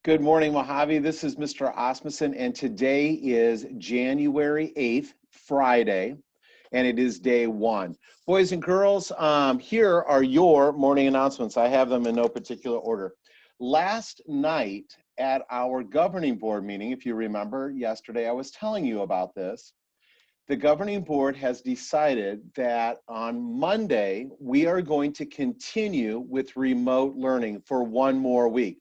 Good morning, Mojave. This is Mr. Osmussen, and today is January 8th, Friday, and it is day one. Boys and girls, here are your morning announcements. I have them in no particular order. Last night at our governing board meeting, if you remember yesterday, I was telling you about this. The governing board has decided that on Monday, we are going to continue with remote learning for one more week.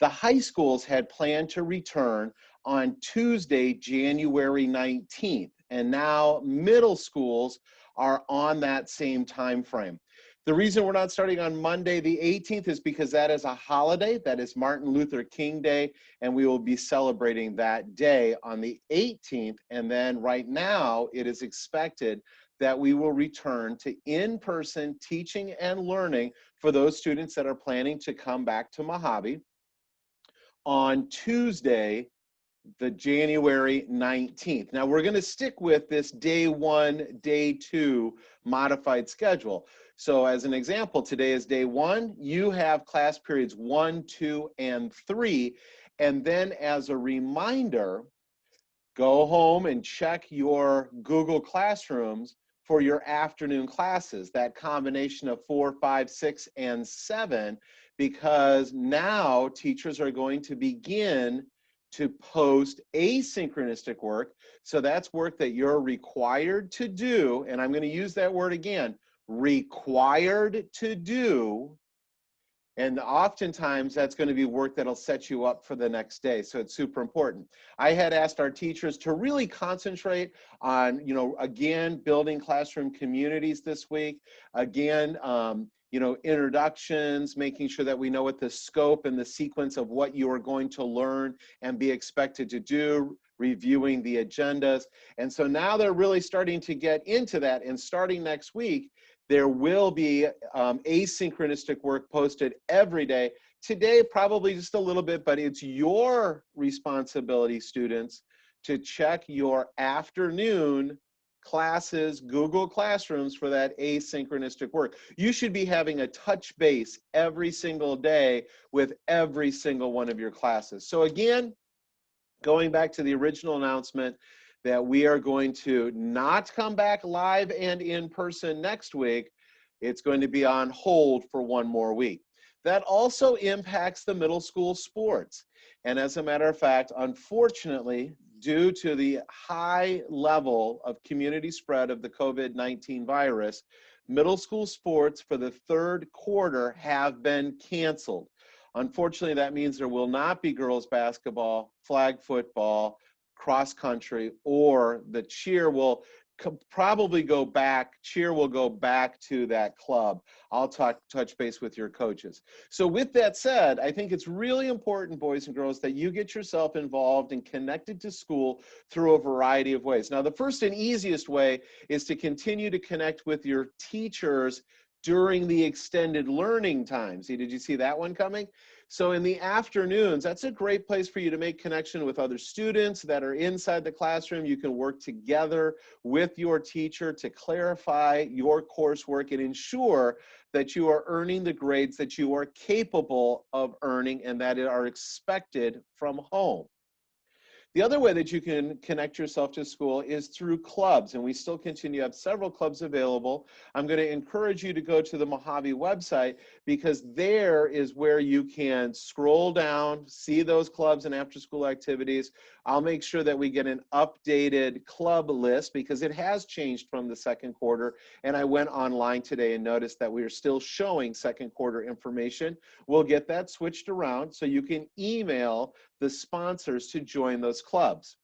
The high schools had planned to return on Tuesday, January 19th, and now middle schools are on that same time frame. The reason we're not starting on Monday the 18th is because that is a holiday. That is Martin Luther King Day, and we will be celebrating that day on the 18th. And then right now, it is expected that we will return to in-person teaching and learning for those students that are planning to come back to Mojave on Tuesday, the January 19th. Now we're going to stick with this day one, day two modified schedule. So as an example, today is day one. You have class periods 1, 2, and 3. And then as a reminder, go home and check your Google Classrooms for your afternoon classes, that combination of 4, 5, 6, and 7, because now teachers are going to begin to post asynchronistic work. So that's work that you're required to do, and I'm going to use that word again, required to do. And oftentimes that's going to be work that'll set you up for the next day. So it's super important. I had asked our teachers to really concentrate on, again, building classroom communities this week. Again, introductions, making sure that we know what the scope and the sequence of what you are going to learn and be expected to do, reviewing the agendas. And so now they're really starting to get into that. And starting next week, there will be asynchronistic work posted every day. Today, probably just a little bit, but it's your responsibility, students, to check your afternoon classes, Google Classrooms for that asynchronistic work. You should be having a touch base every single day with every single one of your classes. So again, going back to the original announcement, that we are going to not come back live and in person next week. It's going to be on hold for one more week. That also impacts the middle school sports. And as a matter of fact, unfortunately, due to the high level of community spread of the COVID-19 virus, middle school sports for the third quarter have been canceled. Unfortunately, that means there will not be girls basketball, flag football, cross country, or the cheer will probably go back. Cheer will go back to that club. I'll touch base with your coaches. So with that said, I think it's really important, boys and girls, that you get yourself involved and connected to school through a variety of ways. Now, the first and easiest way is to continue to connect with your teachers during the extended learning time. See, did you see that one coming? So in the afternoons, that's a great place for you to make connection with other students that are inside the classroom. You can work together with your teacher to clarify your coursework and ensure that you are earning the grades that you are capable of earning and that are expected from home. The other way that you can connect yourself to school is through clubs, and we still continue to have several clubs available. I'm going to encourage you to go to the Mojave website because there is where you can scroll down, see those clubs and after-school activities. I'll make sure that we get an updated club list because it has changed from the second quarter, and I went online today and noticed that we are still showing second quarter information. We'll get that switched around so you can email the sponsors to join those clubs.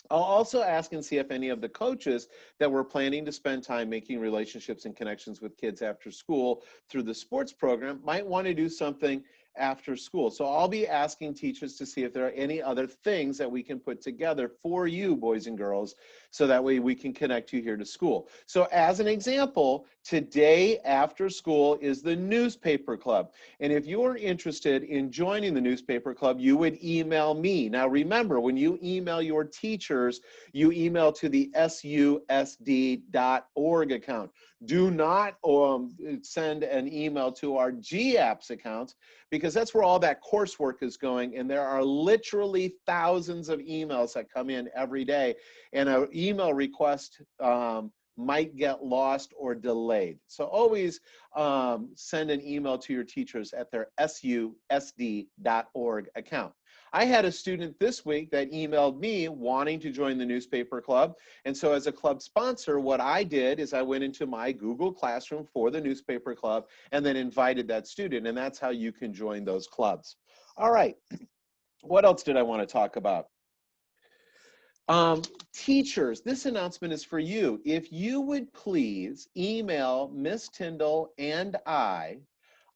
I'll also ask and see if any of the coaches that were planning to spend time making relationships and connections with kids after school through the sports program might want to do something after school. So I'll be asking teachers to see if there are any other things that we can put together for you, boys and girls, so that way we can connect you here to school. So as an example, Today after school is the newspaper club. And if you're interested in joining the newspaper club, you would email me. Now remember, when you email your teachers, you email to the susd.org account. Do not send an email to our GApps accounts, because that's where all that coursework is going. And there are literally thousands of emails that come in every day. And an email request might get lost or delayed. So always send an email to your teachers at their susd.org account. I had a student this week that emailed me wanting to join the newspaper club. And so as a club sponsor, what I did is I went into my Google Classroom for the newspaper club and then invited that student. And that's how you can join those clubs. All right, what else did I want to talk about? Teachers, this announcement is for you. If you would please email Miss Tyndall and I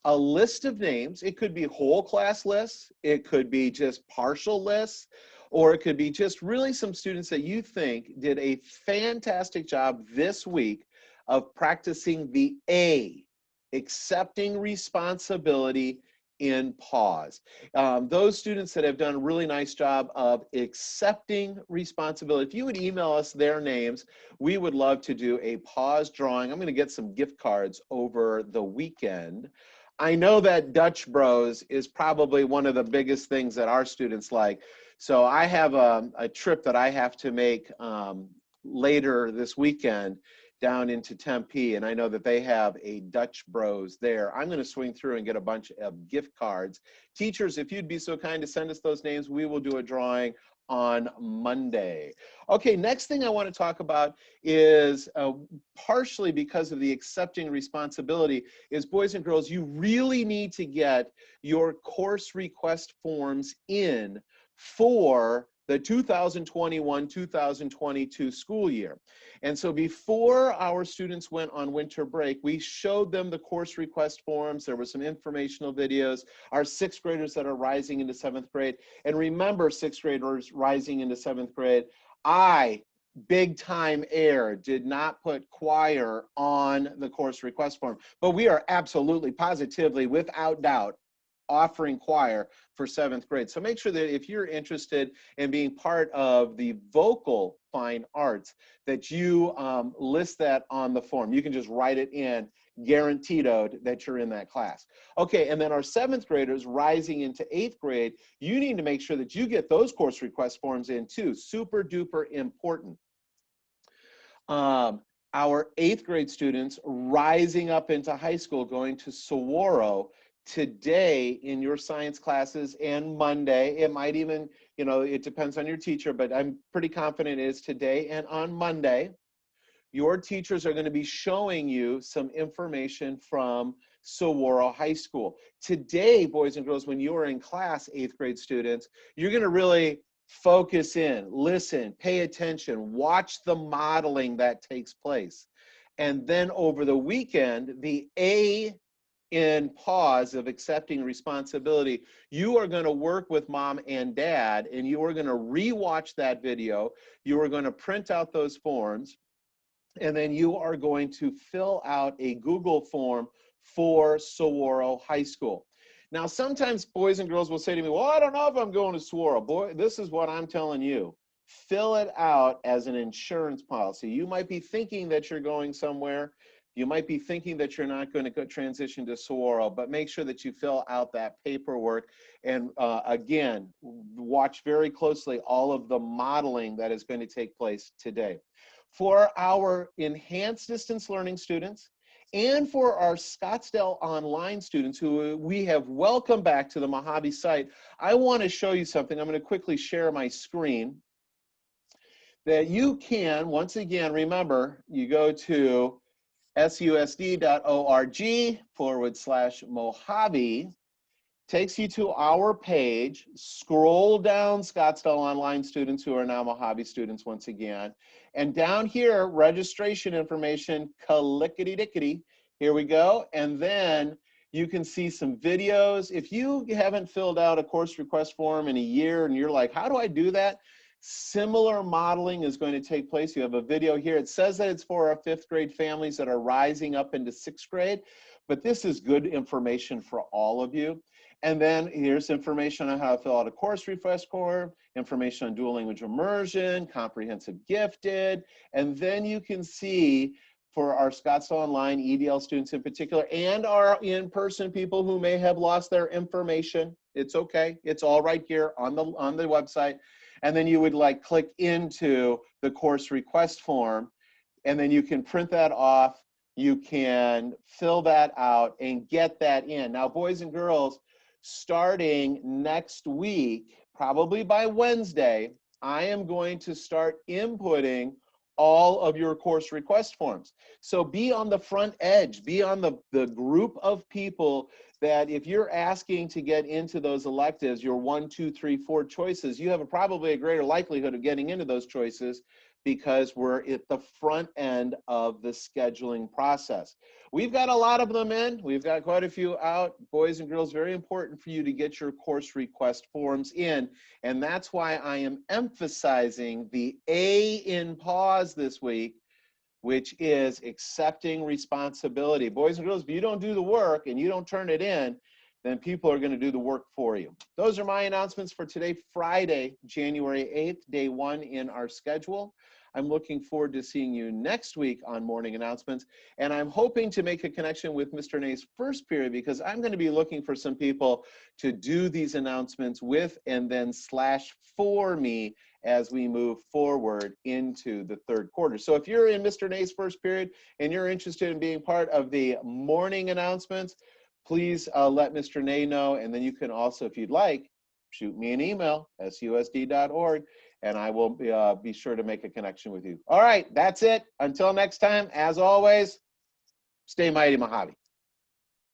a list of names. It could be whole class lists, it could be just partial lists, or it could be just really some students that you think did a fantastic job this week of practicing the A, accepting responsibility in pause. Those students that have done a really nice job of accepting responsibility, if you would email us their names, we would love to do a pause drawing. I'm going to get some gift cards over the weekend. I know that Dutch Bros is probably one of the biggest things that our students like. So I have a trip that I have to make later this weekend down into Tempe, and I know that they have a Dutch Bros there. I'm going to swing through and get a bunch of gift cards. Teachers, if you'd be so kind to send us those names, we will do a drawing on Monday. Okay, next thing I want to talk about is partially because of the accepting responsibility is, boys and girls, you really need to get your course request forms in for the 2021-2022 school year. And so before our students went on winter break, we showed them the course request forms. There were some informational videos. Our sixth graders that are rising into seventh grade. And remember, sixth graders rising into seventh grade, I, big time error, did not put choir on the course request form. But we are absolutely, positively, without doubt, offering choir for seventh grade. So make sure that if you're interested in being part of the vocal fine arts, that you list that on the form. You can just write it in, guaranteed that you're in that class. Okay, and then our seventh graders rising into eighth grade, you need to make sure that you get those course request forms in too. Super duper important. Our eighth grade students rising up into high school, going to Saguaro, today in your science classes, and Monday, it might even, you know, it depends on your teacher, but I'm pretty confident it is today and on Monday, your teachers are going to be showing you some information from Saguaro High School. Today, boys and girls, when you are in class, eighth grade students, you're going to really focus in, listen, pay attention, watch the modeling that takes place. And then over the weekend, the A in pause of accepting responsibility, you are going to work with mom and dad, and you are going to rewatch that video. You are going to print out those forms, and then you are going to fill out a Google form for Saguaro High School. Now, sometimes boys and girls will say to me, well, I don't know if I'm going to Saguaro. Boy, this is what I'm telling you. Fill it out as an insurance policy. You might be thinking that you're going somewhere. You might be thinking that you're not going to go transition to Saguaro, but make sure that you fill out that paperwork. And again, watch very closely all of the modeling that is going to take place today. For our enhanced distance learning students and for our Scottsdale online students who we have welcomed back to the Mojave site, I want to show you something. I'm going to quickly share my screen. That you can, once again, remember, you go to susd.org/Mojave, takes you to our page. Scroll down, Scottsdale Online students who are now Mojave students once again. And down here, registration information, clickety-dickety. Here we go. And then you can see some videos. If you haven't filled out a course request form in a year and you're like, how do I do that? Similar modeling is going to take place. You have a video here. It says that it's for our 5th grade families that are rising up into 6th grade, but this is good information for all of you. And then here's information on how to fill out a course request form, information on dual language immersion, comprehensive gifted, and then you can see for our Scottsdale Online EDL students in particular, and our in-person people who may have lost their information. It's okay. It's all right here on the website. And then you would like click into the course request form, and then you can print that off. You can fill that out and get that in. Now, boys and girls, starting next week, probably by Wednesday, I am going to start inputting all of your course request forms. So be on the front edge, be on the group of people that if you're asking to get into those electives, your 1, 2, 3, 4 choices, you have probably a greater likelihood of getting into those choices because we're at the front end of the scheduling process. We've got a lot of them in. We've got quite a few out. Boys and girls, very important for you to get your course request forms in. And that's why I am emphasizing the A in pause this week, which is accepting responsibility. Boys and girls, if you don't do the work and you don't turn it in, then people are going to do the work for you. Those are my announcements for today, Friday, January 8th, day 1 in our schedule. I'm looking forward to seeing you next week on morning announcements. And I'm hoping to make a connection with Mr. Nay's first period because I'm going to be looking for some people to do these announcements with and then / for me as we move forward into the 3rd quarter. So if you're in Mr. Nay's first period and you're interested in being part of the morning announcements, please let Mr. Nay know. And then you can also, if you'd like, shoot me an email, susd.org, and I will be sure to make a connection with you. All right, that's it. Until next time, as always, stay mighty, Mojave.